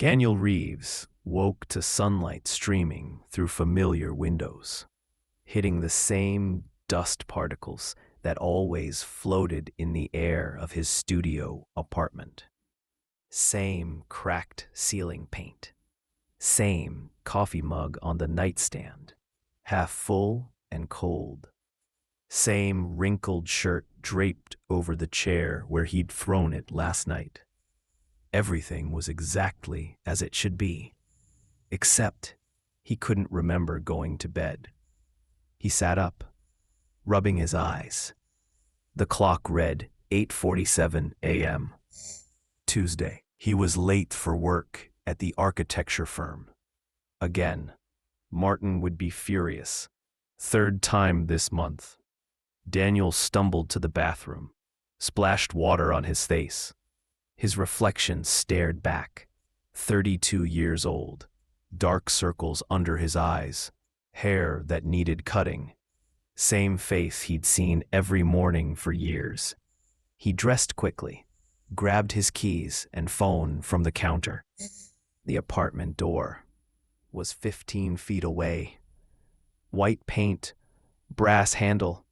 Daniel Reeves woke to sunlight streaming through familiar windows, hitting the same dust particles that always floated in the air of his studio apartment. Same cracked ceiling paint. Same coffee mug on the nightstand, half full and cold. Same wrinkled shirt draped over the chair where he'd thrown it last night. Everything was exactly as it should be, except he couldn't remember going to bed. He sat up, rubbing his eyes. The clock read 8:47 a.m. Tuesday. He was late for work at the architecture firm. Again, Martin would be furious. Third time this month. Daniel stumbled to the bathroom, splashed water on his face. His reflection stared back. 32 years old, dark circles under his eyes, hair that needed cutting. Same face he'd seen every morning for years. He dressed quickly, grabbed his keys and phone from the counter. The apartment door was 15 feet away. White paint, brass handle,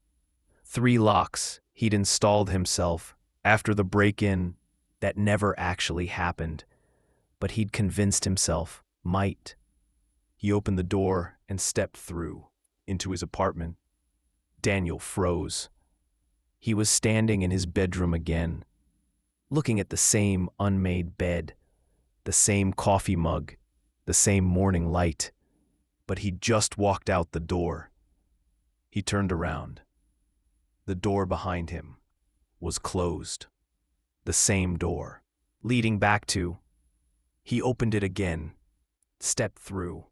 3 locks he'd installed himself after the break-in that never actually happened, but he'd convinced himself might. He opened the door and stepped through into his apartment. Daniel froze. He was standing in his bedroom again, looking at the same unmade bed, the same coffee mug, the same morning light, but he'd just walked out the door. He turned around. The door behind him was closed. The same door, leading back to. He opened it again, stepped through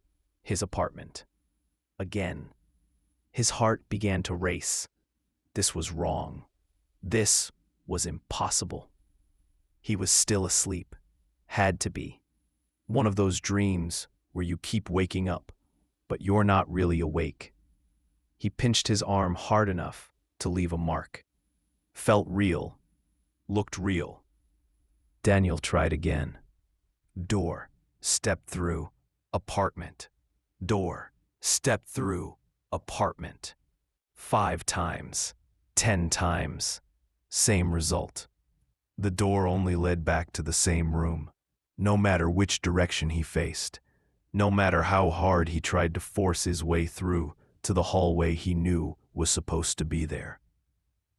his apartment. Again. His heart began to race. This was wrong. This was impossible. He was still asleep. Had to be. One of those dreams where you keep waking up, but you're not really awake. He pinched his arm hard enough to leave a mark. Felt real. Looked real. Daniel tried again. Door. Stepped through. Apartment. Door. Stepped through. Apartment. 5 times. 10 times. Same result. The door only led back to the same room. No matter which direction he faced, no matter how hard he tried to force his way through to the hallway he knew was supposed to be there.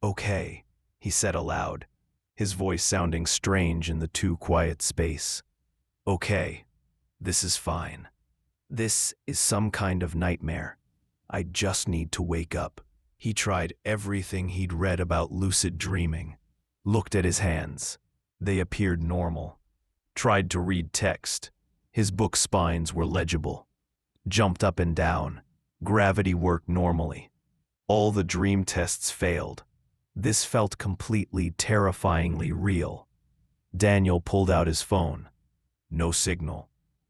"Okay," he said aloud, his voice sounding strange in the too quiet space. "Okay, this is fine. This is some kind of nightmare. I just need to wake up." He tried everything he'd read about lucid dreaming. Looked at his hands. They appeared normal. Tried to read text. His book spines were legible. Jumped up and down. Gravity worked normally. All the dream tests failed. This felt completely, terrifyingly real. Daniel pulled out his phone. No signal.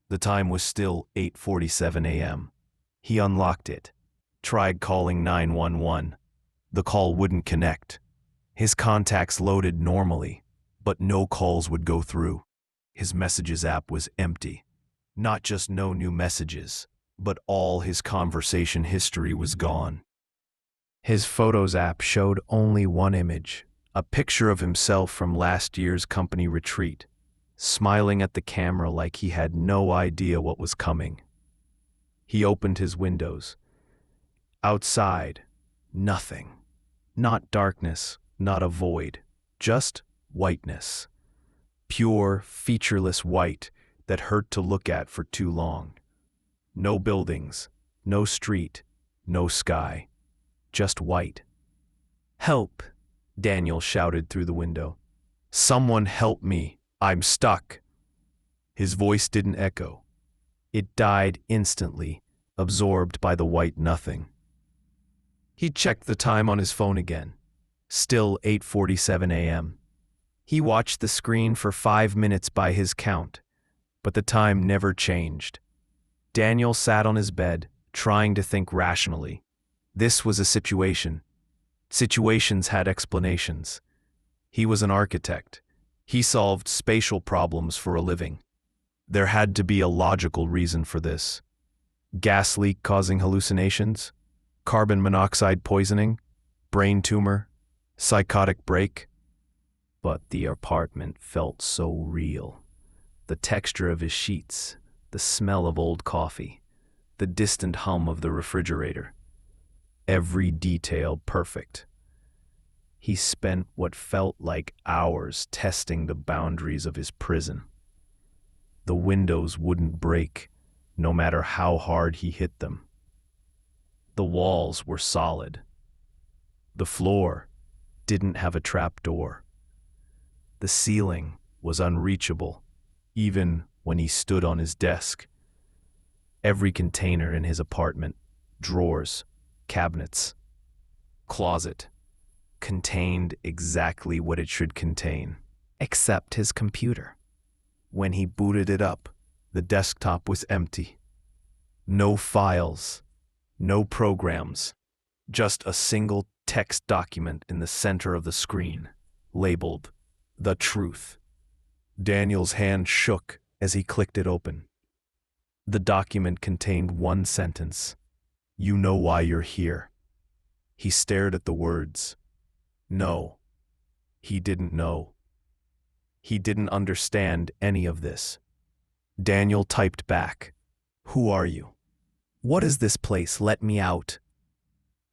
The time was still 8:47 a.m. He unlocked it. Tried calling 911. The call wouldn't connect. His contacts loaded normally, but no calls would go through. His messages app was empty. Not just no new messages, but all his conversation history was gone. His Photos app showed only one image, a picture of himself from last year's company retreat, smiling at the camera like he had no idea what was coming. He opened his windows. Outside, nothing. Not darkness, not a void, just whiteness. Pure, featureless white that hurt to look at for too long. No buildings, no street, no sky. Just white. "Help!" Daniel shouted through the window. "Someone help me! I'm stuck!" His voice didn't echo. It died instantly, absorbed by the white nothing. He checked the time on his phone again. Still 8:47 a.m. He watched the screen for 5 minutes by his count, but the time never changed. Daniel sat on his bed, trying to think rationally. This was a situation. Situations had explanations. He was an architect. He solved spatial problems for a living. There had to be a logical reason for this. Gas leak causing hallucinations, carbon monoxide poisoning, brain tumor, psychotic break. But the apartment felt so real. The texture of his sheets, the smell of old coffee, the distant hum of the refrigerator. Every detail perfect. He spent what felt like hours testing the boundaries of his prison. The windows wouldn't break, no matter how hard he hit them. The walls were solid. The floor didn't have a trap door. The ceiling was unreachable, even when he stood on his desk. Every container in his apartment, drawers, cabinets, closet, contained exactly what it should contain, except his computer. When he booted it up, the desktop was empty. No files, no programs, just a single text document in the center of the screen, labeled "The Truth." Daniel's hand shook as he clicked it open. The document contained one sentence: "You know why you're here." He stared at the words. No, he didn't know. He didn't understand any of this. Daniel typed back, "Who are you? What is this place? Let me out."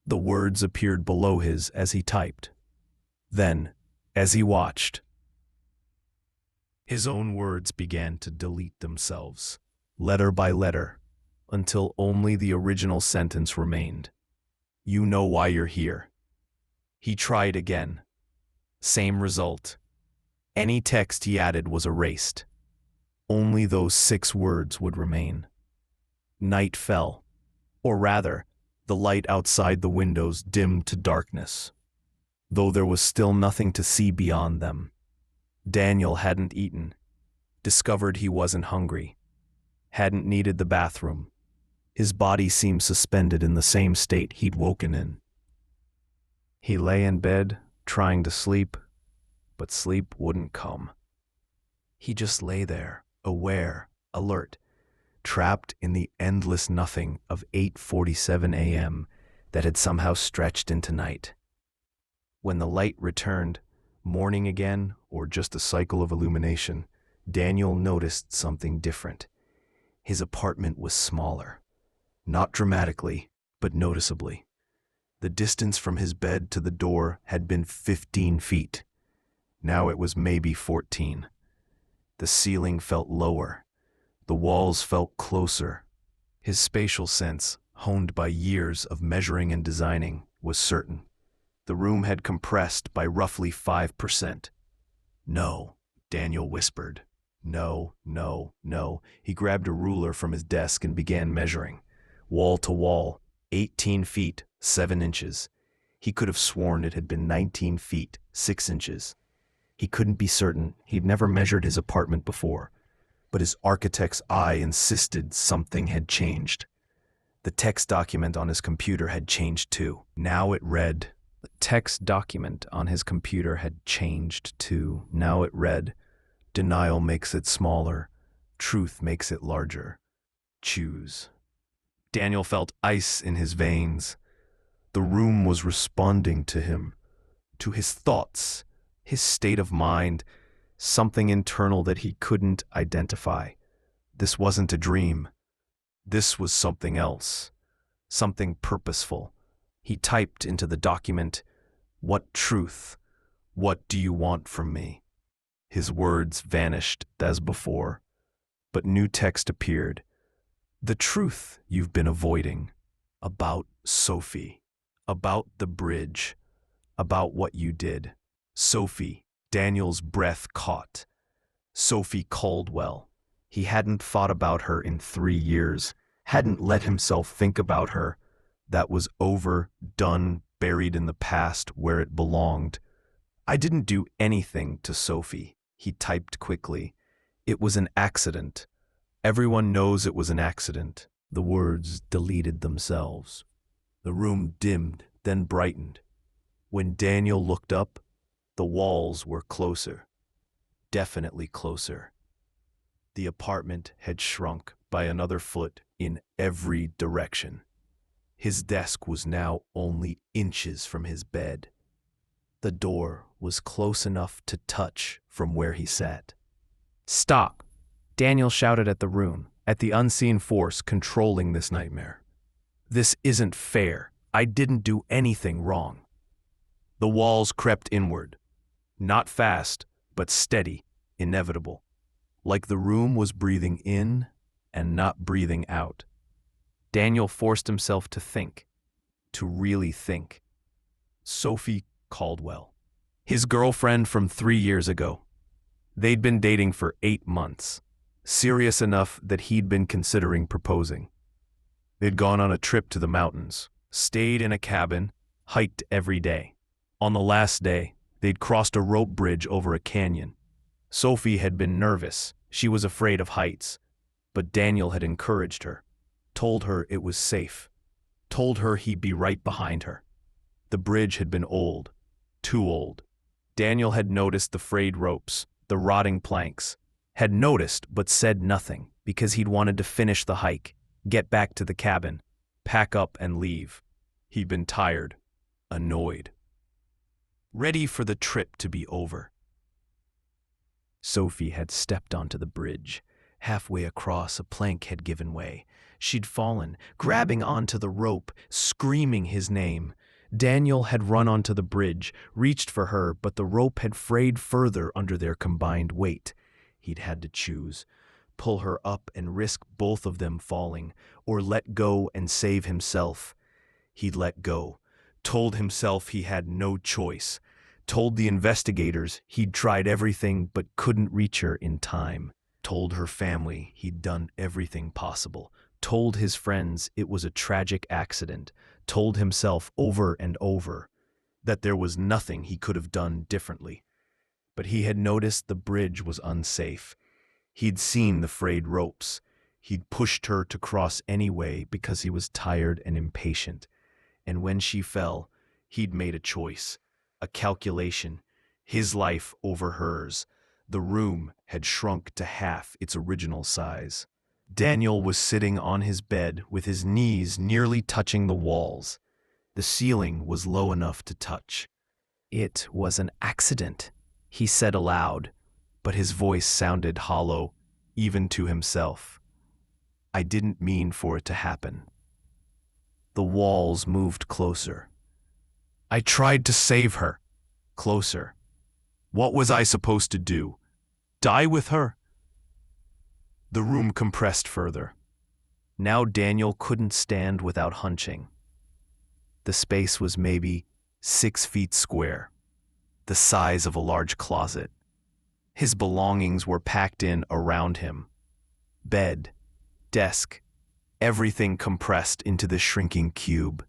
The words appeared below his as he typed. Then, as he watched, his own words began to delete themselves, letter by letter, until only the original sentence remained. "You know why you're here." He tried again. Same result. Any text he added was erased. Only those 6 words would remain. Night fell, or rather, the light outside the windows dimmed to darkness, though there was still nothing to see beyond them. Daniel hadn't eaten, discovered he wasn't hungry, hadn't needed the bathroom. His body seemed suspended in the same state he'd woken in. He lay in bed, trying to sleep, but sleep wouldn't come. He just lay there, aware, alert, trapped in the endless nothing of 8:47 a.m. that had somehow stretched into night. When the light returned, morning again, or just a cycle of illumination, Daniel noticed something different. His apartment was smaller. Not dramatically, but noticeably. The distance from his bed to the door had been 15 feet. Now it was maybe 14. The ceiling felt lower. The walls felt closer. His spatial sense, honed by years of measuring and designing, was certain. The room had compressed by roughly 5%. "No," Daniel whispered. "No, no, no." He grabbed a ruler from his desk and began measuring. Wall to wall, 18 feet, 7 inches. He could have sworn it had been 19 feet, 6 inches. He couldn't be certain. He'd never measured his apartment before. But his architect's eye insisted something had changed. The text document on his computer had changed too. Now it read, the text document on his computer had changed too. Now it read, "Denial makes it smaller. Truth makes it larger. Choose." Daniel felt ice in his veins. The room was responding to him, to his thoughts, his state of mind, something internal that he couldn't identify. This wasn't a dream. This was something else, something purposeful. He typed into the document, "What truth? What do you want from me?" His words vanished as before, but new text appeared. "The truth you've been avoiding. About Sophie. About the bridge. About what you did. Sophie." Daniel's breath caught. Sophie Caldwell. He hadn't thought about her in 3 years, hadn't let himself think about her. That was over, done, buried in the past where it belonged. "I didn't do anything to Sophie," he typed quickly. "It was an accident. Everyone knows it was an accident." The words deleted themselves. The room dimmed, then brightened. When Daniel looked up, the walls were closer. Definitely closer. The apartment had shrunk by another foot in every direction. His desk was now only inches from his bed. The door was close enough to touch from where he sat. "Stop!" Daniel shouted at the room, at the unseen force controlling this nightmare. "This isn't fair. I didn't do anything wrong." The walls crept inward. Not fast, but steady, inevitable. Like the room was breathing in and not breathing out. Daniel forced himself to think, to really think. Sophie Caldwell, his girlfriend from 3 years ago. They'd been dating for 8 months, serious enough that he'd been considering proposing. They'd gone on a trip to the mountains, stayed in a cabin, hiked every day. On the last day, they'd crossed a rope bridge over a canyon. Sophie had been nervous. She was afraid of heights. But Daniel had encouraged her, told her it was safe, told her he'd be right behind her. The bridge had been old, too old. Daniel had noticed the frayed ropes, the rotting planks, had noticed but said nothing because he'd wanted to finish the hike, get back to the cabin, pack up and leave. He'd been tired, annoyed, ready for the trip to be over. Sophie had stepped onto the bridge. Halfway across, a plank had given way. She'd fallen, grabbing onto the rope, screaming his name. Daniel had run onto the bridge, reached for her, but the rope had frayed further under their combined weight. He'd had to choose, pull her up and risk both of them falling, or let go and save himself. He'd let go, told himself he had no choice, told the investigators he'd tried everything but couldn't reach her in time, told her family he'd done everything possible, told his friends it was a tragic accident, told himself over and over that there was nothing he could have done differently. But he had noticed the bridge was unsafe. He'd seen the frayed ropes. He'd pushed her to cross anyway because he was tired and impatient. And when she fell, he'd made a choice, a calculation, his life over hers. The room had shrunk to half its original size. Daniel was sitting on his bed with his knees nearly touching the walls. The ceiling was low enough to touch. "It was an accident," he said aloud, but his voice sounded hollow, even to himself. "I didn't mean for it to happen." The walls moved closer. "I tried to save her." Closer. "What was I supposed to do? Die with her?" The room compressed further. Now Daniel couldn't stand without hunching. The space was maybe 6 feet square, the size of a large closet. His belongings were packed in around him. Bed, desk, everything compressed into the shrinking cube.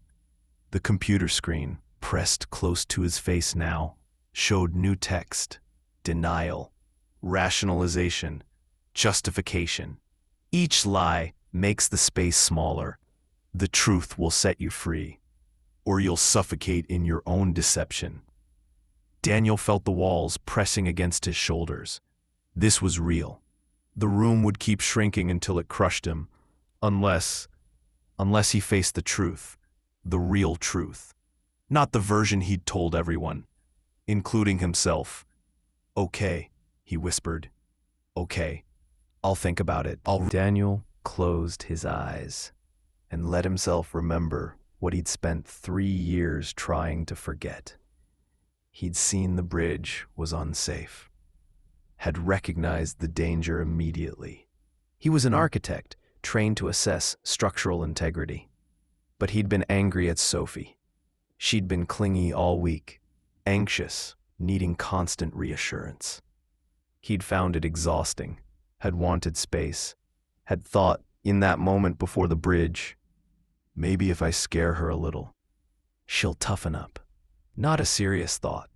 The computer screen, pressed close to his face now, showed new text, denial, rationalization, justification. Each lie makes the space smaller. The truth will set you free, or you'll suffocate in your own deception. Daniel felt the walls pressing against his shoulders. This was real. The room would keep shrinking until it crushed him, unless he faced the truth, the real truth. Not the version he'd told everyone, including himself. "Okay," he whispered. "Okay, I'll think about it." Daniel closed his eyes and let himself remember what he'd spent 3 years trying to forget. He'd seen the bridge was unsafe, had recognized the danger immediately. He was an architect, trained to assess structural integrity. But he'd been angry at Sophie. She'd been clingy all week, anxious, needing constant reassurance. He'd found it exhausting, had wanted space, had thought in that moment before the bridge, maybe if I scare her a little, she'll toughen up. Not a serious thought,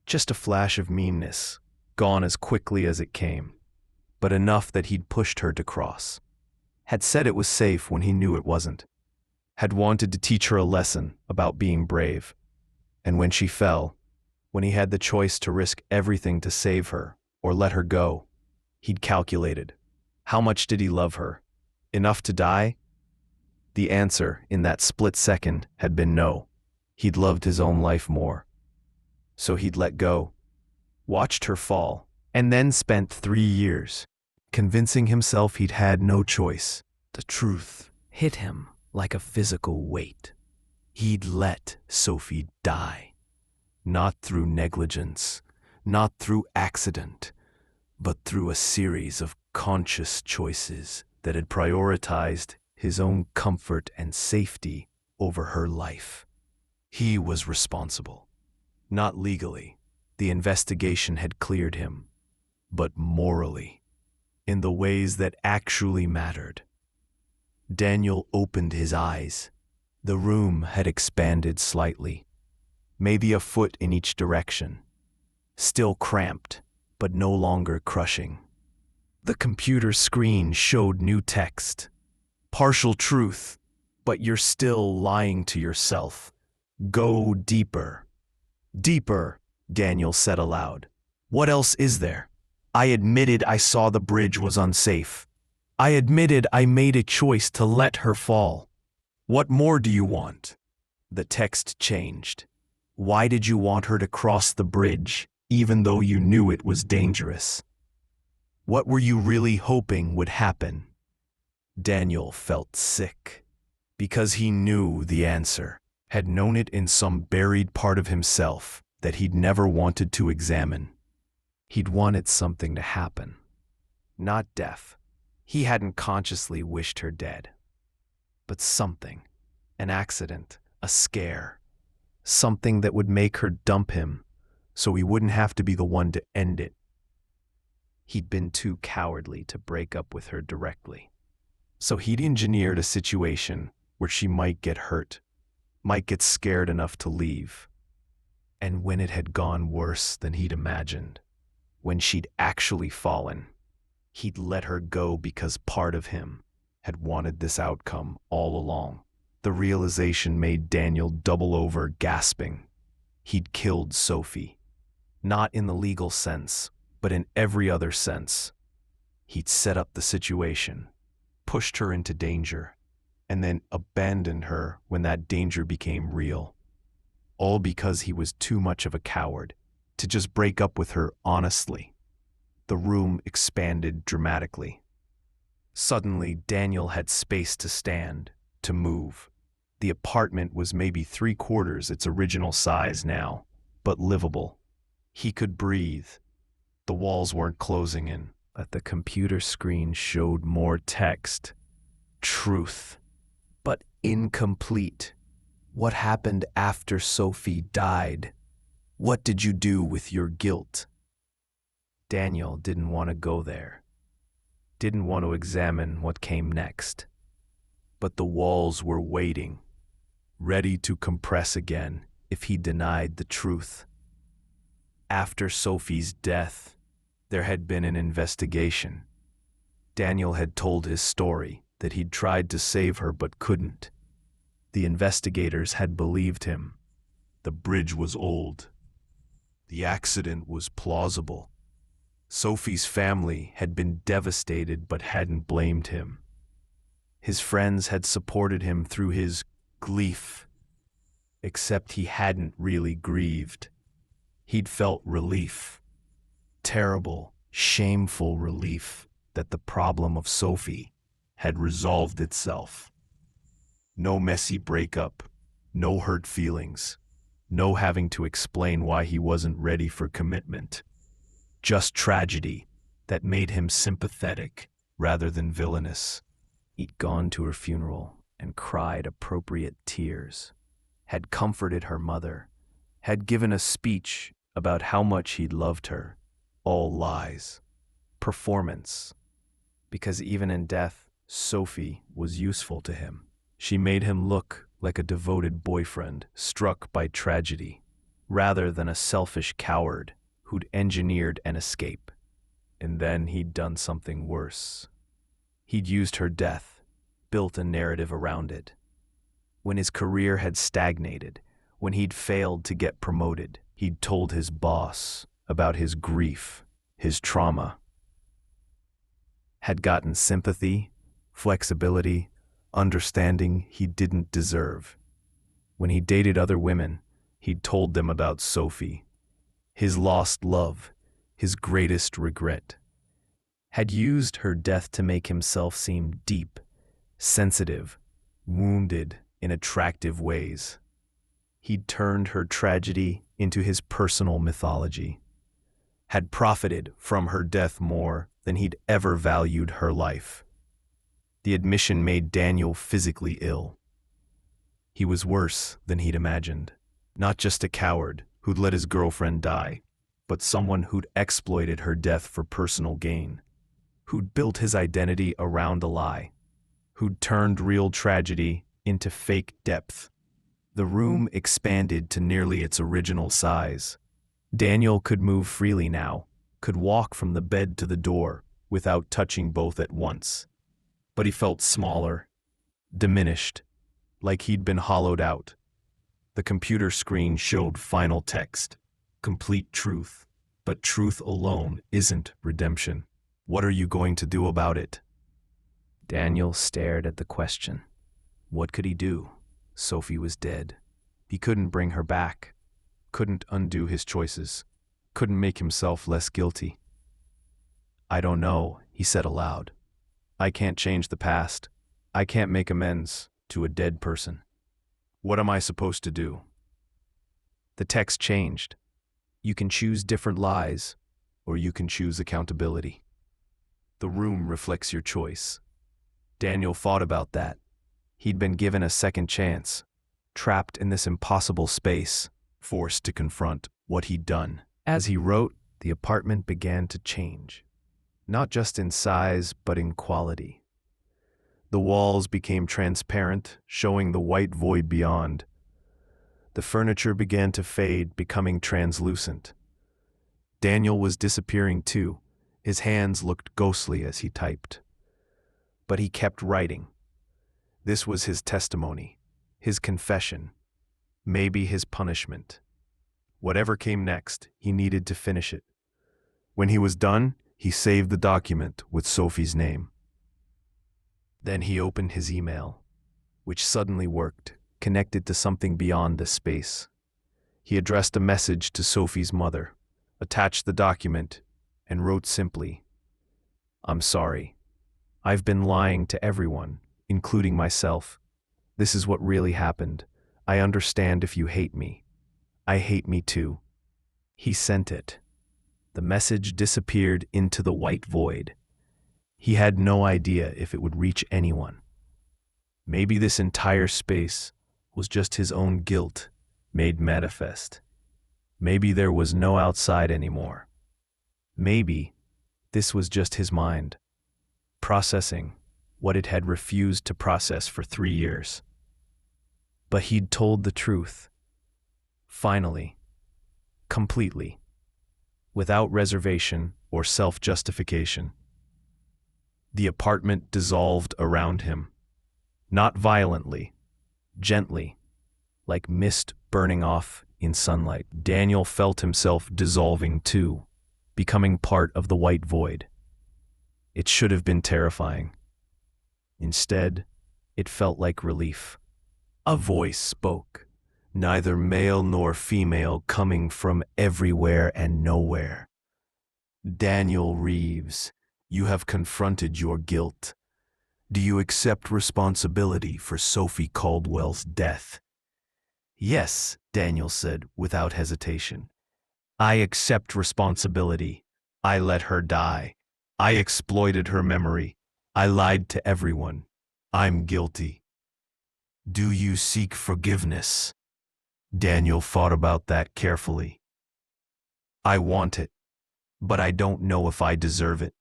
just a flash of meanness, gone as quickly as it came, but enough that he'd pushed her to cross. Had said it was safe when he knew it wasn't. Had wanted to teach her a lesson about being brave. And when she fell, when he had the choice to risk everything to save her or let her go, he'd calculated. How much did he love her? Enough to die? The answer, in that split second, had been no. He'd loved his own life more. So he'd let go, watched her fall, and then spent 3 years convincing himself he'd had no choice. The truth hit him like a physical weight. He'd let Sophie die. Not through negligence, not through accident, but through a series of conscious choices that had prioritized his own comfort and safety over her life. He was responsible. Not legally. The investigation had cleared him, but morally, in the ways that actually mattered. Daniel opened his eyes. The room had expanded slightly, maybe a foot in each direction. Still cramped, but no longer crushing. The computer screen showed new text. Partial truth, but you're still lying to yourself. Go deeper. Deeper, Daniel said aloud. What else is there? I admitted I saw the bridge was unsafe. I admitted I made a choice to let her fall. What more do you want? The text changed. Why did you want her to cross the bridge, even though you knew it was dangerous? What were you really hoping would happen? Daniel felt sick, because he knew the answer, had known it in some buried part of himself that he'd never wanted to examine. He'd wanted something to happen, not death. He hadn't consciously wished her dead, but something, an accident, a scare, something that would make her dump him so he wouldn't have to be the one to end it. He'd been too cowardly to break up with her directly. So he'd engineered a situation where she might get hurt, might get scared enough to leave. And when it had gone worse than he'd imagined, when she'd actually fallen, he'd let her go because part of him had wanted this outcome all along. The realization made Daniel double over, gasping. He'd killed Sophie. Not in the legal sense, but in every other sense. He'd set up the situation, pushed her into danger, and then abandoned her when that danger became real. All because he was too much of a coward to just break up with her honestly. The room expanded dramatically. Suddenly, Daniel had space to stand, to move. The apartment was maybe 3/4 its original size now, but livable. He could breathe. The walls weren't closing in, but the computer screen showed more text. Truth, but incomplete. What happened after Sophie died? What did you do with your guilt? Daniel didn't want to go there. Didn't want to examine what came next. But the walls were waiting, ready to compress again if he denied the truth. After Sophie's death, there had been an investigation. Daniel had told his story, that he'd tried to save her but couldn't. The investigators had believed him. The bridge was old. The accident was plausible. Sophie's family had been devastated but hadn't blamed him. His friends had supported him through his grief, except he hadn't really grieved. He'd felt relief. Terrible, shameful relief that the problem of Sophie had resolved itself. No messy breakup, no hurt feelings, no having to explain why he wasn't ready for commitment. Just tragedy that made him sympathetic rather than villainous. He'd gone to her funeral and cried appropriate tears, had comforted her mother, had given a speech about how much he'd loved her. All lies. Performance. Because even in death, Sophie was useful to him. She made him look like a devoted boyfriend struck by tragedy, rather than a selfish coward who'd engineered an escape. And then he'd done something worse. He'd used her death, built a narrative around it. When his career had stagnated, when he'd failed to get promoted, he'd told his boss about his grief, his trauma. had gotten sympathy, flexibility, understanding he didn't deserve. When he dated other women, he'd told them about Sophie, his lost love, his greatest regret. Had used her death to make himself seem deep, sensitive, wounded in attractive ways. He'd turned her tragedy into his personal mythology, had profited from her death more than he'd ever valued her life. The admission made Daniel physically ill. He was worse than he'd imagined. Not just a coward who'd let his girlfriend die, but someone who'd exploited her death for personal gain, who'd built his identity around a lie, who'd turned real tragedy into fake depth. The room expanded to nearly its original size. Daniel could move freely now, could walk from the bed to the door without touching both at once. But he felt smaller, diminished, like he'd been hollowed out. The computer screen showed final text, complete truth. But truth alone isn't redemption. What are you going to do about it? Daniel stared at the question. What could he do? Sophie was dead. He couldn't bring her back, couldn't undo his choices, couldn't make himself less guilty. I don't know, he said aloud. I can't change the past. I can't make amends to a dead person. What am I supposed to do? The text changed. You can choose different lies, or you can choose accountability. The room reflects your choice. Daniel thought about that. He'd been given a second chance, trapped in this impossible space, forced to confront what he'd done. As he wrote, the apartment began to change, not just in size, but in quality. The walls became transparent, showing the white void beyond. The furniture began to fade, becoming translucent. Daniel was disappearing too. His hands looked ghostly as he typed. But he kept writing. This was his testimony, his confession, maybe his punishment. Whatever came next, he needed to finish it. When he was done, he saved the document with Sophie's name. Then he opened his email, which suddenly worked, connected to something beyond the space. He addressed a message to Sophie's mother, attached the document, and wrote simply, I'm sorry. I've been lying to everyone, including myself. This is what really happened. I understand if you hate me. I hate me too. He sent it. The message disappeared into the white void. He had no idea if it would reach anyone. Maybe this entire space was just his own guilt made manifest. Maybe there was no outside anymore. Maybe this was just his mind, processing what it had refused to process for 3 years. But he'd told the truth. Finally, completely, without reservation or self-justification. The apartment dissolved around him, not violently, gently, like mist burning off in sunlight. Daniel felt himself dissolving too, becoming part of the white void. It should have been terrifying. Instead, it felt like relief. A voice spoke, neither male nor female, coming from everywhere and nowhere. Daniel Reeves, you have confronted your guilt. Do you accept responsibility for Sophie Caldwell's death? Yes, Daniel said without hesitation. I accept responsibility. I let her die. I exploited her memory. I lied to everyone. I'm guilty. Do you seek forgiveness? Daniel thought about that carefully. I want it, but I don't know if I deserve it.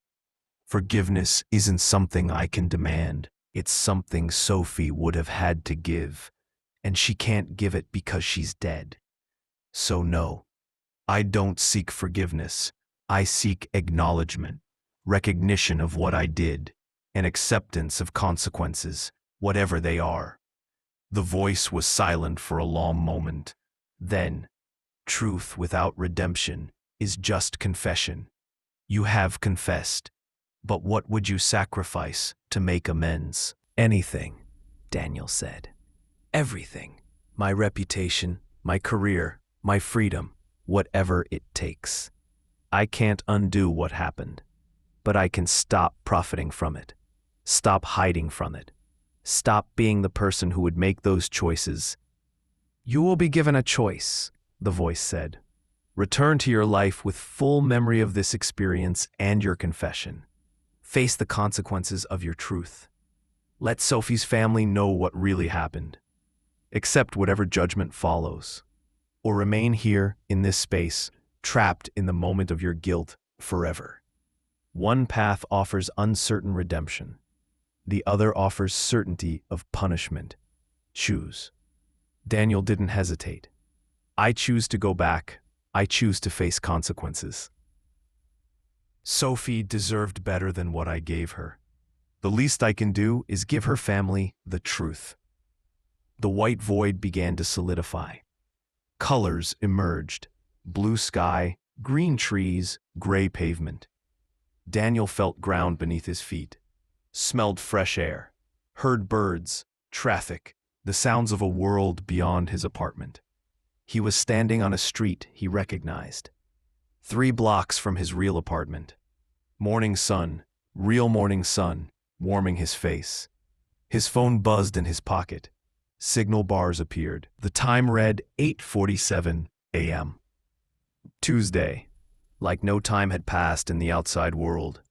Forgiveness isn't something I can demand. It's something Sophie would have had to give, and she can't give it because she's dead. So no, I don't seek forgiveness. I seek acknowledgement, recognition of what I did, and acceptance of consequences, whatever they are. The voice was silent for a long moment. Then, truth without redemption is just confession. You have confessed. But what would you sacrifice to make amends? Anything, Daniel said. Everything. My reputation, my career, my freedom, whatever it takes. I can't undo what happened, but I can stop profiting from it. Stop hiding from it. Stop being the person who would make those choices. You will be given a choice, the voice said. Return to your life with full memory of this experience and your confession. Face the consequences of your truth. Let Sophie's family know what really happened. Accept whatever judgment follows. Or remain here in this space, trapped in the moment of your guilt forever. One path offers uncertain redemption. The other offers certainty of punishment. Choose. Daniel didn't hesitate. I choose to go back. I choose to face consequences. Sophie deserved better than what I gave her. The least I can do is give her family the truth. The white void began to solidify. Colors emerged: blue sky, green trees, gray pavement. Daniel felt ground beneath his feet, smelled fresh air, heard birds, traffic, the sounds of a world beyond his apartment. He was standing on a street he recognized, 3 blocks from his real apartment. Morning sun, real morning sun, warming his face. His phone buzzed in his pocket. Signal bars appeared. The time read 8:47 a.m. Tuesday, like no time had passed in the outside world.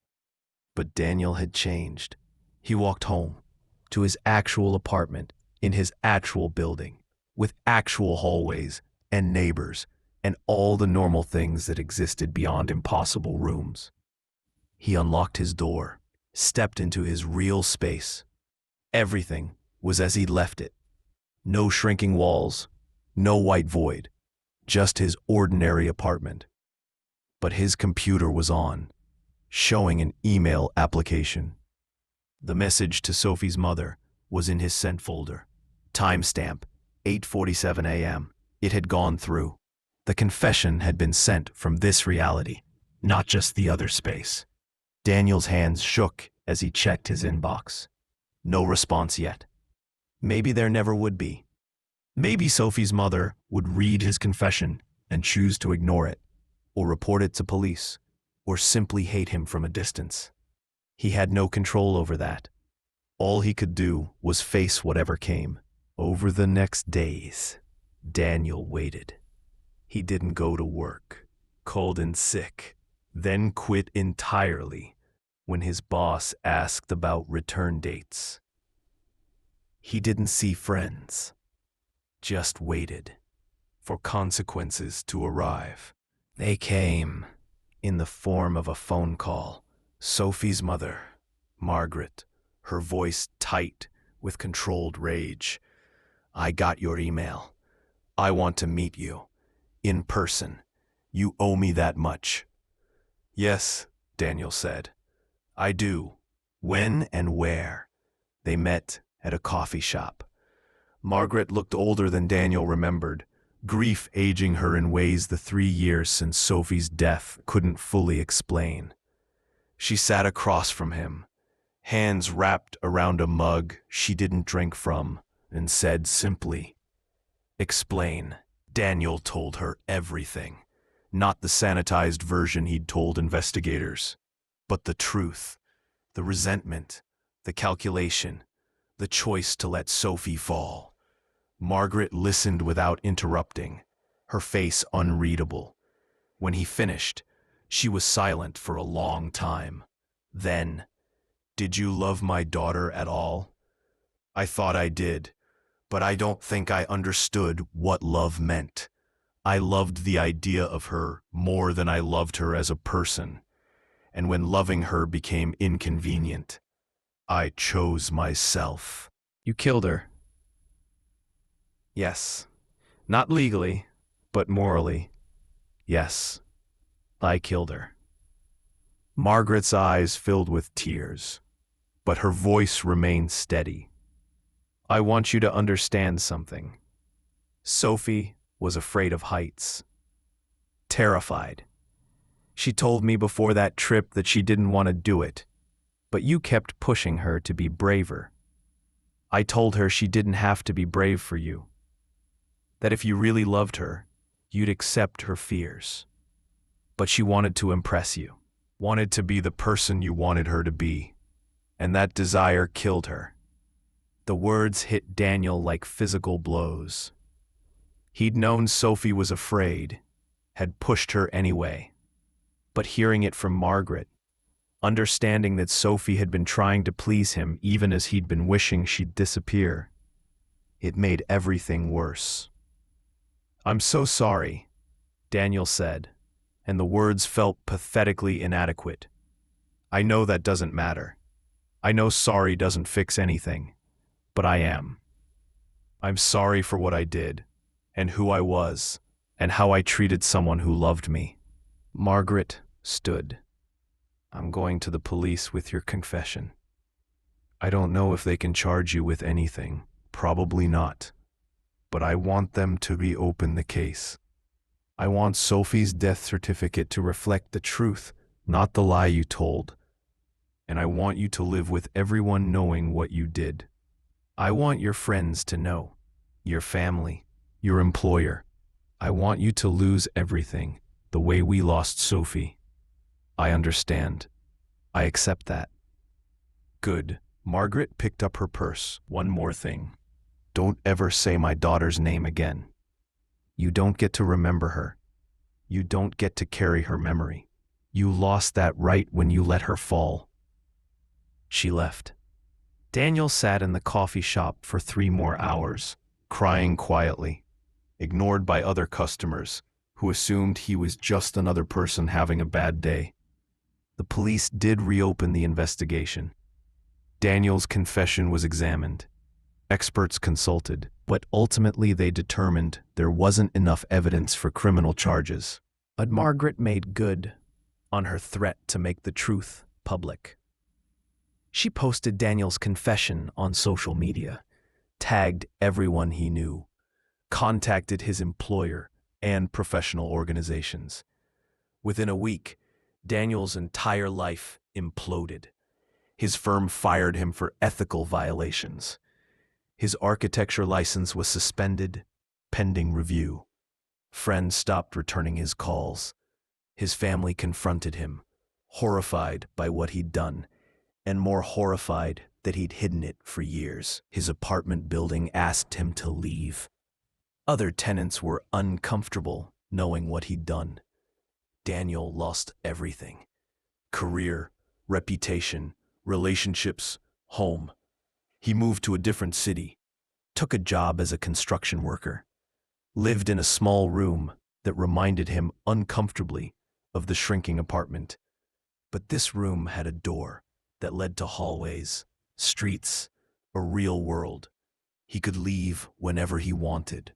But Daniel had changed. He walked home, to his actual apartment, in his actual building, with actual hallways and neighbors and all the normal things that existed beyond impossible rooms. He unlocked his door, stepped into his real space. Everything was as he'd left it. No shrinking walls, no white void, just his ordinary apartment. But his computer was on, showing an email application. The message to Sophie's mother was in his sent folder. Timestamp, 8:47 a.m. It had gone through. The confession had been sent from this reality, not just the other space. Daniel's hands shook as he checked his inbox. No response yet. Maybe there never would be. Maybe Sophie's mother would read his confession and choose to ignore it, or report it to police, or simply hate him from a distance. He had no control over that. All he could do was face whatever came. Over the next days, Daniel waited. He didn't go to work, cold and sick, then quit entirely when his boss asked about return dates. He didn't see friends, just waited for consequences to arrive. They came in the form of a phone call. Sophie's mother, Margaret, her voice tight with controlled rage. I got your email. I want to meet you. In person. You owe me that much. Yes, Daniel said. I do. When and where? They met at a coffee shop. Margaret looked older than Daniel remembered, grief aging her in ways the 3 years since Sophie's death couldn't fully explain. She sat across from him, hands wrapped around a mug she didn't drink from, and said simply, "Explain." Daniel told her everything, not the sanitized version he'd told investigators, but the truth, the resentment, the calculation, the choice to let Sophie fall. Margaret listened without interrupting, her face unreadable. When he finished, she was silent for a long time. Then, "Did you love my daughter at all?" "I thought I did, but I don't think I understood what love meant. I loved the idea of her more than I loved her as a person. And when loving her became inconvenient, I chose myself." "You killed her." "Yes. Not legally, but morally. Yes, I killed her." Margaret's eyes filled with tears, but her voice remained steady. "I want you to understand something. Sophie was afraid of heights. Terrified. She told me before that trip that she didn't want to do it, But you kept pushing her to be braver. I told her she didn't have to be brave for you. That if you really loved her, you'd accept her fears. But she wanted to impress you, wanted to be the person you wanted her to be, and that desire killed her. The words hit Daniel like physical blows. He'd known Sophie was afraid, had pushed her anyway. But hearing it from Margaret, understanding that Sophie had been trying to please him even as he'd been wishing she'd disappear, it made everything worse. "I'm so sorry," Daniel said, and the words felt pathetically inadequate. "I know that doesn't matter. I know sorry doesn't fix anything, but I am. I'm sorry for what I did, and who I was, and how I treated someone who loved me." Margaret stood. "I'm going to the police with your confession. I don't know if they can charge you with anything, probably not, but I want them to reopen the case. I want Sophie's death certificate to reflect the truth, not the lie you told. And I want you to live with everyone knowing what you did. I want your friends to know, your family, your employer. I want you to lose everything, the way we lost Sophie. I understand. I accept that." "Good." Margaret picked up her purse. "One more thing. Don't ever say my daughter's name again. You don't get to remember her. You don't get to carry her memory. You lost that right when you let her fall." She left. Daniel sat in the coffee shop for 3 more hours, crying quietly, ignored by other customers who assumed he was just another person having a bad day. The police did reopen the investigation. Daniel's confession was examined. Experts consulted, but ultimately they determined there wasn't enough evidence for criminal charges. But Margaret made good on her threat to make the truth public. She posted Daniel's confession on social media, tagged everyone he knew, contacted his employer and professional organizations. Within a week, Daniel's entire life imploded. His firm fired him for ethical violations. His architecture license was suspended, pending review. Friends stopped returning his calls. His family confronted him, horrified by what he'd done, and more horrified that he'd hidden it for years. His apartment building asked him to leave. Other tenants were uncomfortable knowing what he'd done. Daniel lost everything: career, reputation, relationships, home. He moved to a different city, took a job as a construction worker, lived in a small room that reminded him uncomfortably of the shrinking apartment. But this room had a door that led to hallways, streets, a real world. He could leave whenever he wanted.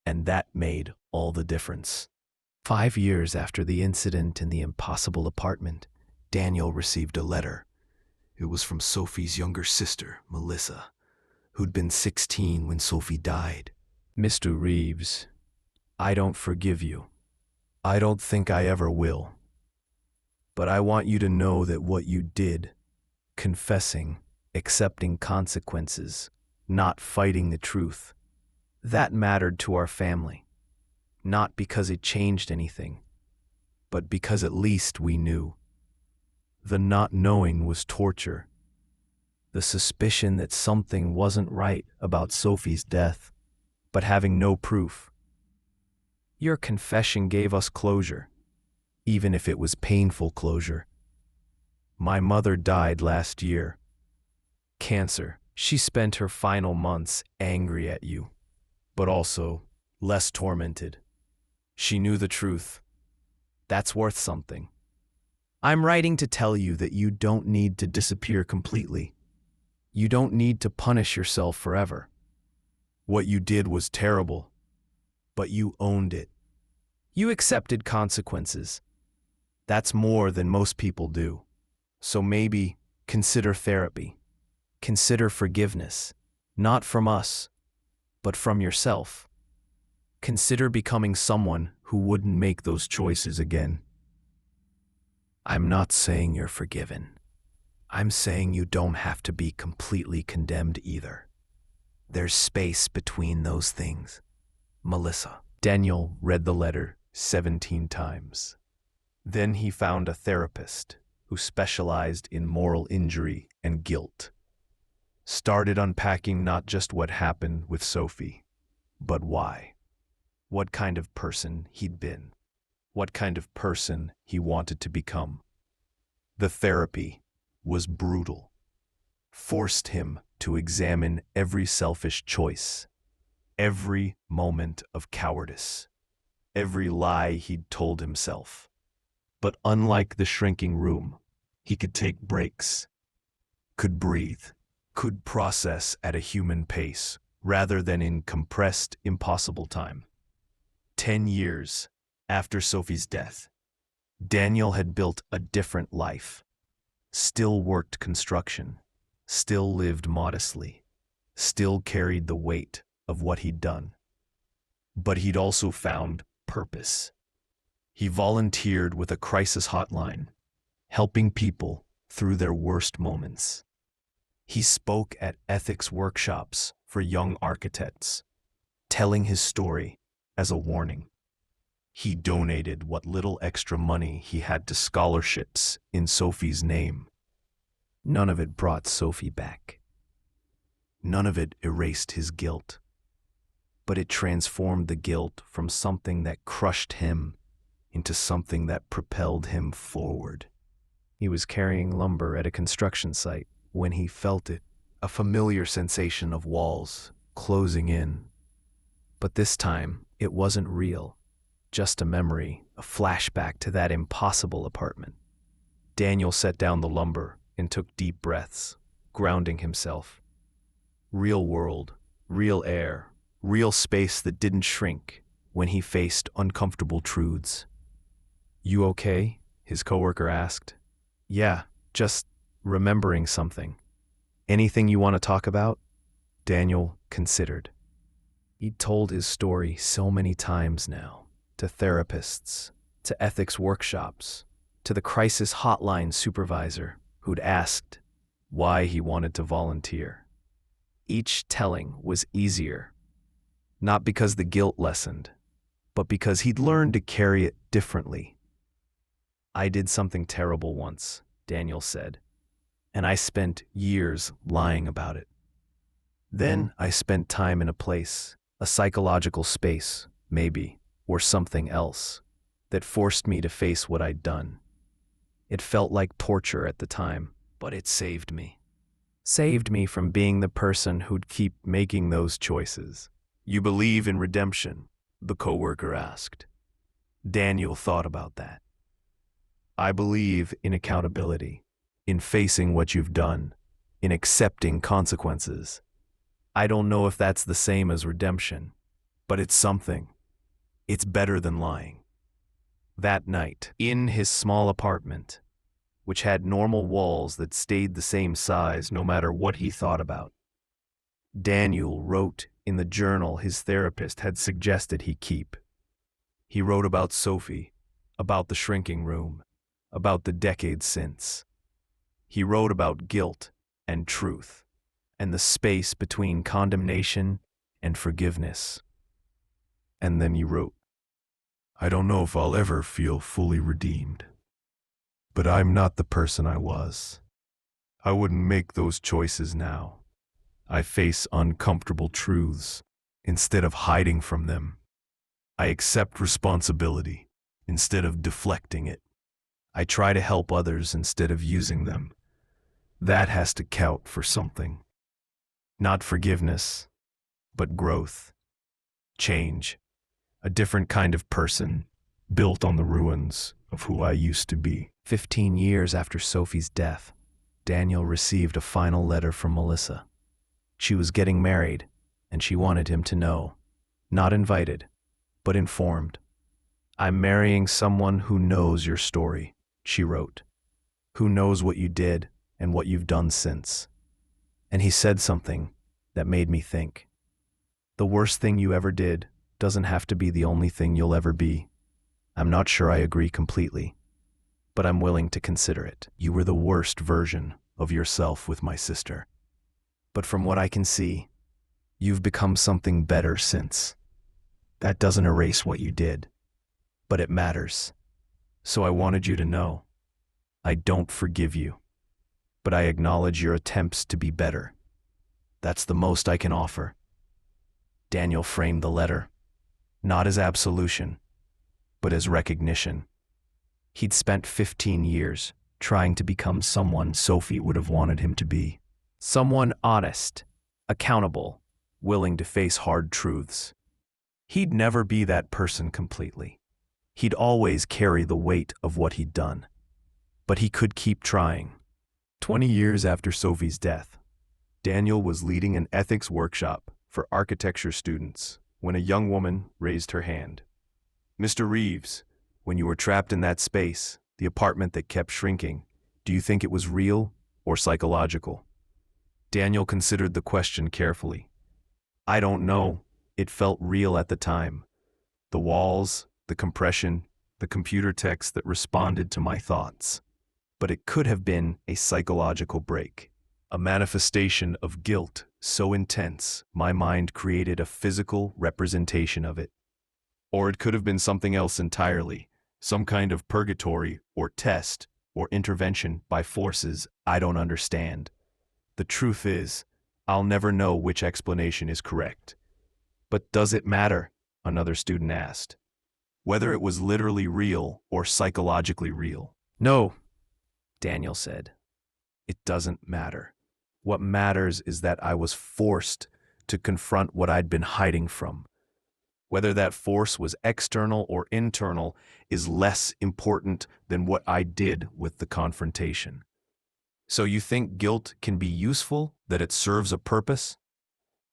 And that made all the difference. 5 years after the incident in the impossible apartment, Daniel received a letter. It was from Sophie's younger sister, Melissa, who'd been 16 when Sophie died. "Mr. Reeves, I don't forgive you. I don't think I ever will. But I want you to know that what you did, confessing, accepting consequences, not fighting the truth, that mattered to our family. Not because it changed anything, but because at least we knew. The not knowing was torture. The suspicion that something wasn't right about Sophie's death, but having no proof. Your confession gave us closure, even if it was painful closure. My mother died last year. Cancer. She spent her final months angry at you, but also less tormented. She knew the truth. That's worth something. I'm writing to tell you that you don't need to disappear completely. You don't need to punish yourself forever. What you did was terrible, but you owned it. You accepted consequences. That's more than most people do. So maybe consider therapy. Consider forgiveness, not from us, but from yourself. Consider becoming someone who wouldn't make those choices again. I'm not saying you're forgiven. I'm saying you don't have to be completely condemned either. There's space between those things. Melissa. Daniel read the letter 17 times. Then he found a therapist who specialized in moral injury and guilt. Started unpacking not just what happened with Sophie, but why. What kind of person he'd been. What kind of person he wanted to become. The therapy was brutal. Forced him to examine every selfish choice, every moment of cowardice, every lie he'd told himself. But unlike the shrinking room, he could take breaks, could breathe, could process at a human pace rather than in compressed, impossible time. 10 years after Sophie's death, Daniel had built a different life, still worked construction, still lived modestly, still carried the weight of what he'd done. But he'd also found purpose. He volunteered with a crisis hotline, helping people through their worst moments. He spoke at ethics workshops for young architects, telling his story as a warning. He donated what little extra money he had to scholarships in Sophie's name. None of it brought Sophie back. None of it erased his guilt. But it transformed the guilt from something that crushed him into something that propelled him forward. He was carrying lumber at a construction site when he felt it, a familiar sensation of walls closing in. But this time, it wasn't real, just a memory, a flashback to that impossible apartment. Daniel set down the lumber and took deep breaths, grounding himself. Real world, real air, real space that didn't shrink when he faced uncomfortable truths. "You okay?" his coworker asked. "Yeah, just remembering something." "Anything you want to talk about?" Daniel considered. He'd told his story so many times now, to therapists, to ethics workshops, to the crisis hotline supervisor who'd asked why he wanted to volunteer. Each telling was easier, not because the guilt lessened, but because he'd learned to carry it differently. "I did something terrible once," Daniel said, "and I spent years lying about it. Then I spent time in a place, a psychological space, maybe, or something else, that forced me to face what I'd done. It felt like torture at the time, but it saved me. Saved me from being the person who'd keep making those choices." "You believe in redemption?" the coworker asked. Daniel thought about that. "I believe in accountability, in facing what you've done, in accepting consequences. I don't know if that's the same as redemption, but it's something. It's better than lying." That night, in his small apartment, which had normal walls that stayed the same size no matter what he thought about, Daniel wrote in the journal his therapist had suggested he keep. He wrote about Sophie, about the shrinking room, about the decades since. He wrote about guilt and truth, and the space between condemnation and forgiveness. And then he wrote, "I don't know if I'll ever feel fully redeemed, but I'm not the person I was. I wouldn't make those choices now. I face uncomfortable truths instead of hiding from them. I accept responsibility instead of deflecting it. I try to help others instead of using them. That has to count for something. Not forgiveness, but growth, change, a different kind of person built on the ruins of who I used to be." 15 years after Sophie's death, Daniel received a final letter from Melissa. She was getting married, and she wanted him to know. Not invited, but informed. "I'm marrying someone who knows your story," she wrote. "Who knows what you did and what you've done since." And he said something that made me think. "The worst thing you ever did doesn't have to be the only thing you'll ever be. I'm not sure I agree completely, but I'm willing to consider it. You were the worst version of yourself with my sister. But from what I can see, you've become something better since. That doesn't erase what you did, but it matters. So I wanted you to know, I don't forgive you, but I acknowledge your attempts to be better. That's the most I can offer. Daniel framed the letter, not as absolution, but as recognition. He'd spent 15 years trying to become someone Sophie would have wanted him to be. Someone honest, accountable, willing to face hard truths. He'd never be that person completely. He'd always carry the weight of what he'd done. But he could keep trying. 20 years after Sophie's death, Daniel was leading an ethics workshop for architecture students when a young woman raised her hand. Mr. Reeves, when you were trapped in that space, the apartment that kept shrinking, do you think it was real or psychological? Daniel considered the question carefully. I don't know. It felt real at the time. The walls, the compression, the computer text that responded to my thoughts. But it could have been a psychological break, a manifestation of guilt so intense my mind created a physical representation of it. Or it could have been something else entirely, some kind of purgatory or test or intervention by forces I don't understand. The truth is, I'll never know which explanation is correct. But does it matter? Another student asked. Whether it was literally real or psychologically real. No, Daniel said. It doesn't matter. What matters is that I was forced to confront what I'd been hiding from. Whether that force was external or internal is less important than what I did with the confrontation. So you think guilt can be useful, that it serves a purpose?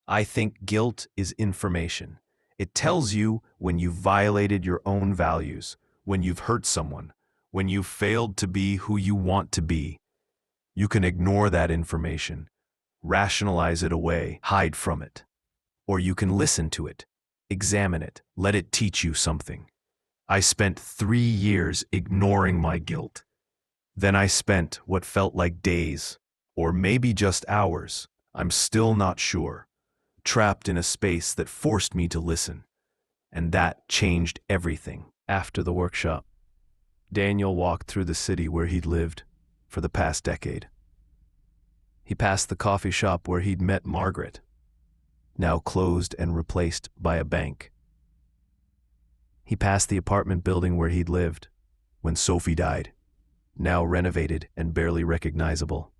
I think guilt is information. It tells you when you've violated your own values, when you've hurt someone, when you've failed to be who you want to be. You can ignore that information, rationalize it away, hide from it. Or you can listen to it, examine it, let it teach you something. I spent 3 years ignoring my guilt. Then I spent what felt like days, or maybe just hours, I'm still not sure, trapped in a space that forced me to listen. And that changed everything. After the workshop, Daniel walked through the city where he'd lived for the past decade. He passed the coffee shop where he'd met Margaret, now closed and replaced by a bank. He passed the apartment building where he'd lived when Sophie died, now renovated and barely recognizable.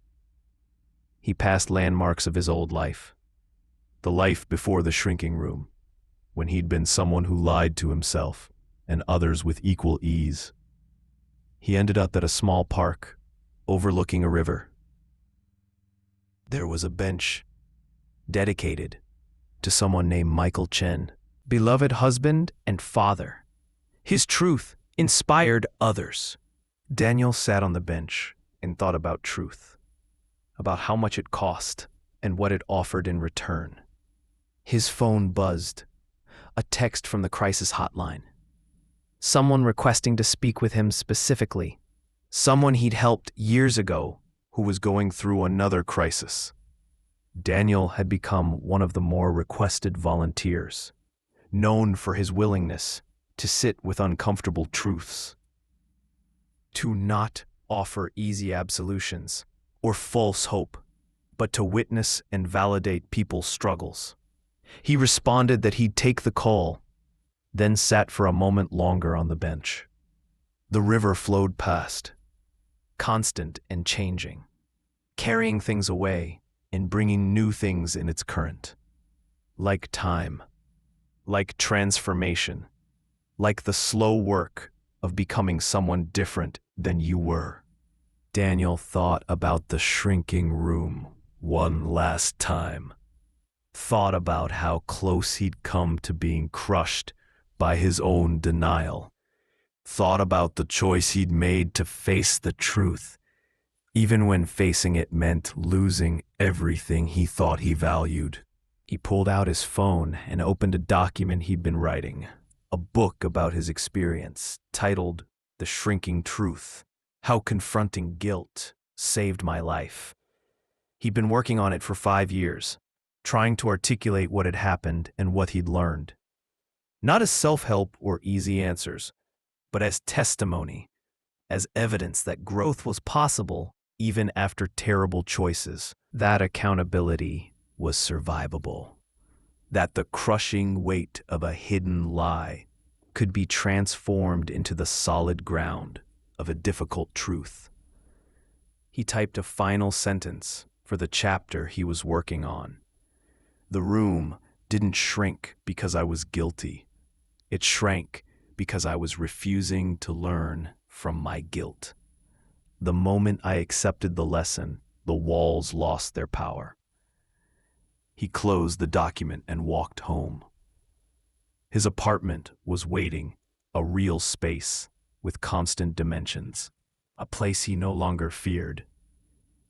He passed landmarks of his old life, the life before the shrinking room, when he'd been someone who lied to himself and others with equal ease. He ended up at a small park overlooking a river. There was a bench dedicated to someone named Michael Chen, beloved husband and father. His truth inspired others. Daniel sat on the bench and thought about truth, about how much it cost and what it offered in return. His phone buzzed, a text from the crisis hotline. Someone requesting to speak with him specifically, someone he'd helped years ago who was going through another crisis. Daniel had become one of the more requested volunteers, known for his willingness to sit with uncomfortable truths, to not offer easy absolutions or false hope, but to witness and validate people's struggles. He responded that he'd take the call, then sat for a moment longer on the bench. The river flowed past, constant and changing, carrying things away and bringing new things in its current. Like time, like transformation, like the slow work of becoming someone different than you were. Daniel thought about the shrinking room one last time. Thought about how close he'd come to being crushed by his own denial. Thought about the choice he'd made to face the truth, even when facing it meant losing everything he thought he valued. He pulled out his phone and opened a document he'd been writing, a book about his experience, titled The Shrinking Truth: How Confronting Guilt Saved My Life. He'd been working on it for 5 years, trying to articulate what had happened and what he'd learned. Not as self-help or easy answers, but as testimony, as evidence that growth was possible even after terrible choices. That accountability was survivable. That the crushing weight of a hidden lie could be transformed into the solid ground of a difficult truth. He typed a final sentence for the chapter he was working on. The room didn't shrink because I was guilty. It shrank because I was refusing to learn from my guilt. The moment I accepted the lesson, the walls lost their power. He closed the document and walked home. His apartment was waiting, a real space with constant dimensions, a place he no longer feared.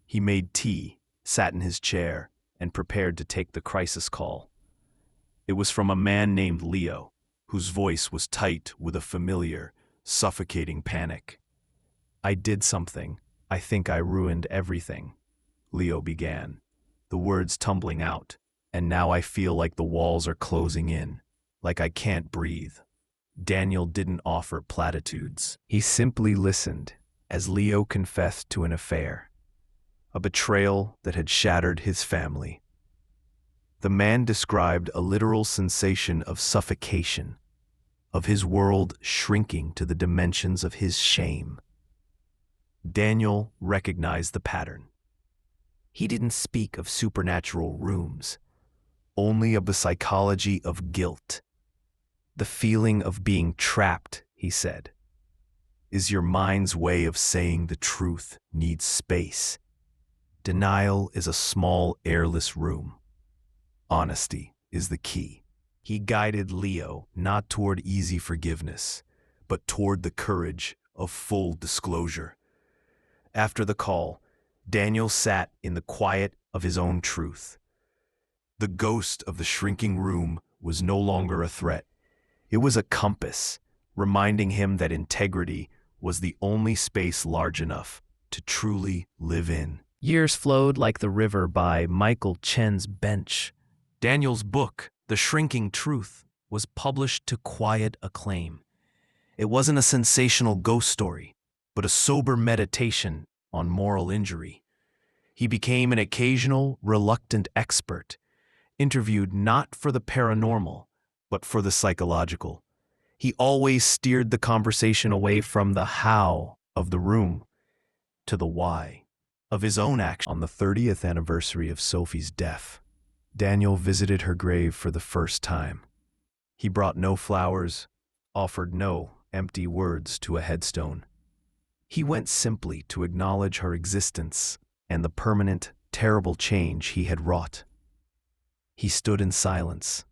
He made tea, sat in his chair, and prepared to take the crisis call. It was from a man named Leo, whose voice was tight with a familiar, suffocating panic. "I did something. I think I ruined everything," Leo began, the words tumbling out, "and now I feel like the walls are closing in, like I can't breathe." Daniel didn't offer platitudes. He simply listened as Leo confessed to an affair, a betrayal that had shattered his family. The man described a literal sensation of suffocation, of his world shrinking to the dimensions of his shame. Daniel recognized the pattern. He didn't speak of supernatural rooms, only of the psychology of guilt. The feeling of being trapped, he said, is your mind's way of saying the truth needs space. Denial is a small, airless room. Honesty is the key. He guided Leo not toward easy forgiveness, but toward the courage of full disclosure. After the call, Daniel sat in the quiet of his own truth. The ghost of the shrinking room was no longer a threat. It was a compass, reminding him that integrity was the only space large enough to truly live in. Years flowed like the river by Michael Chen's bench. Daniel's book, The Shrinking Truth, was published to quiet acclaim. It wasn't a sensational ghost story, but a sober meditation on moral injury. He became an occasional, reluctant expert, interviewed not for the paranormal, but for the psychological. He always steered the conversation away from the how of the room to the why of his own action. On the 30th anniversary of Sophie's death, Daniel visited her grave for the first time. He brought no flowers, offered no empty words to a headstone. He went simply to acknowledge her existence and the permanent, terrible change he had wrought. He stood in silence,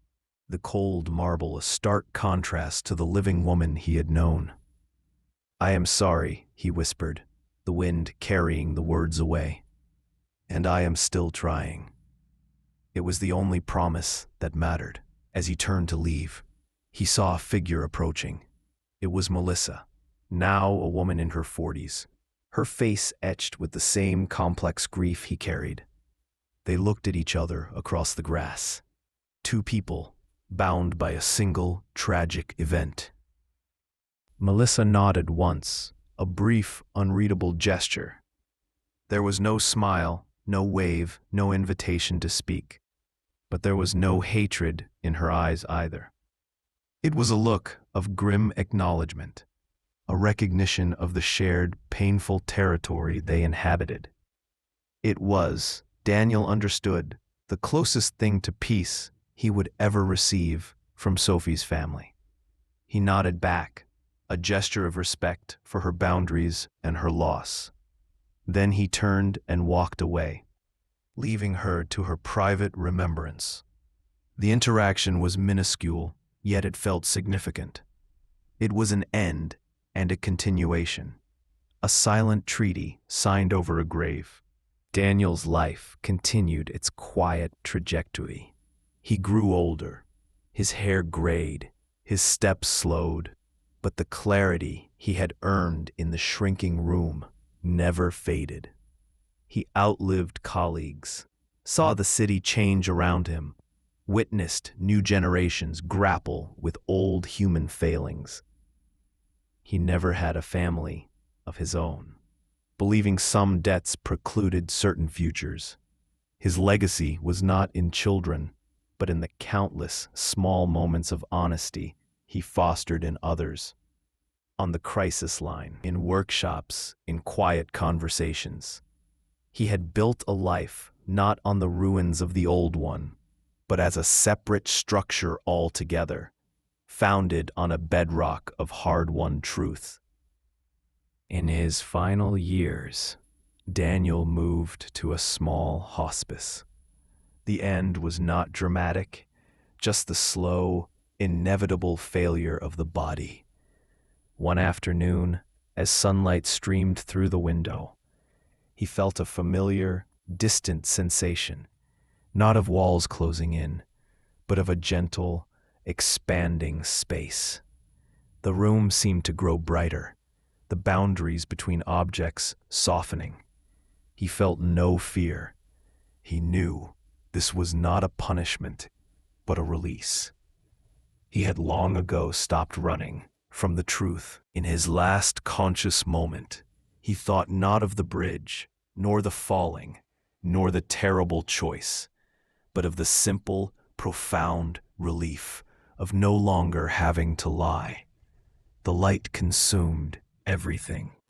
the cold marble a stark contrast to the living woman he had known. "I am sorry," he whispered, the wind carrying the words away. "And I am still trying." It was the only promise that mattered. As he turned to leave, he saw a figure approaching. It was Melissa, now a woman in her 40s, her face etched with the same complex grief he carried. They looked at each other across the grass. Two people, bound by a single tragic event. Melissa nodded once, a brief, unreadable gesture. There was no smile, no wave, no invitation to speak. But there was no hatred in her eyes either. It was a look of grim acknowledgement, a recognition of the shared, painful territory they inhabited. It was, Daniel understood, the closest thing to peace he would ever receive from Sophie's family. He nodded back, a gesture of respect for her boundaries and her loss. Then he turned and walked away, leaving her to her private remembrance. The interaction was minuscule, yet it felt significant. It was an end and a continuation, a silent treaty signed over a grave. Daniel's life continued its quiet trajectory. He grew older, his hair grayed, his steps slowed, but the clarity he had earned in the shrinking room never faded. He outlived colleagues, saw the city change around him, witnessed new generations grapple with old human failings. He never had a family of his own, believing some debts precluded certain futures. His legacy was not in children, but in the countless small moments of honesty he fostered in others. On the crisis line, in workshops, in quiet conversations. He had built a life not on the ruins of the old one, but as a separate structure altogether, founded on a bedrock of hard-won truth. In his final years, Daniel moved to a small hospice. The end was not dramatic, just the slow, inevitable failure of the body. One afternoon, as sunlight streamed through the window, he felt a familiar, distant sensation, not of walls closing in, but of a gentle, expanding space. The room seemed to grow brighter, the boundaries between objects softening. He felt no fear. He knew this was not a punishment, but a release. He had long ago stopped running from the truth. In his last conscious moment, he thought not of the bridge, nor the falling, nor the terrible choice, but of the simple, profound relief of no longer having to lie. The light consumed everything.